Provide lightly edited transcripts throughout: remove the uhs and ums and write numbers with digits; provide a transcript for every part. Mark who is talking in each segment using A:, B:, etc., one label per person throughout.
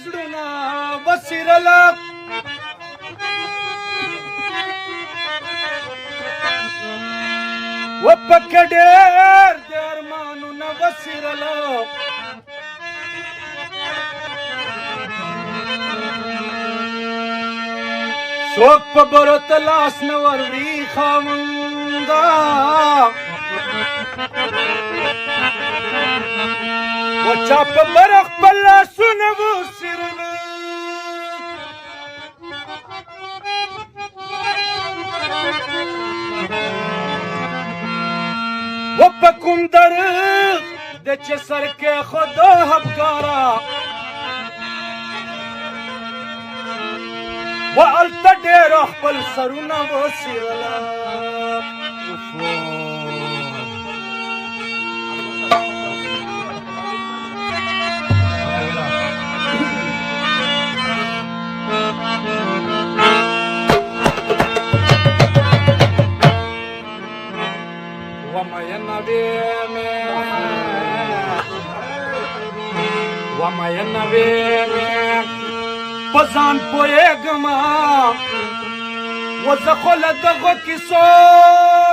A: زړونه وسیرله وپکه ډېر د ارمانونه وسیرله څوک په برو ته لاس نه وروړي خاونده و چا په بره خپل لاسونه وڅیرله و په کوم درد د چې سر کېښود افکاره و هلته ډېرو خپل سرونه وڅیرله ومینه ویمې په ځان پوهېږمه و زه خو له دغو کیسو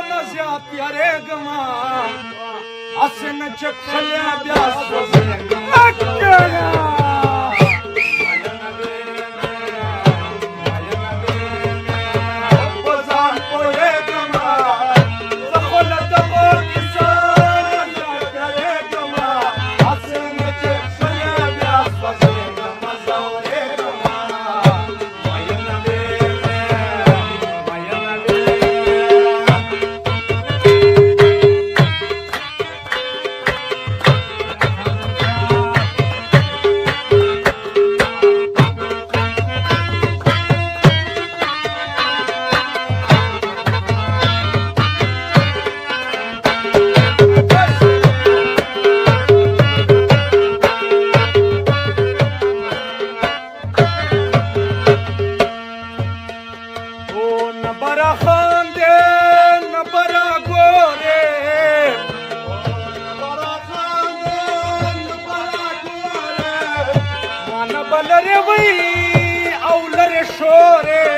A: نه زیات یارېږمه هسې نه چې کښلې بیا سوځېږم لرې وی او لرې شورې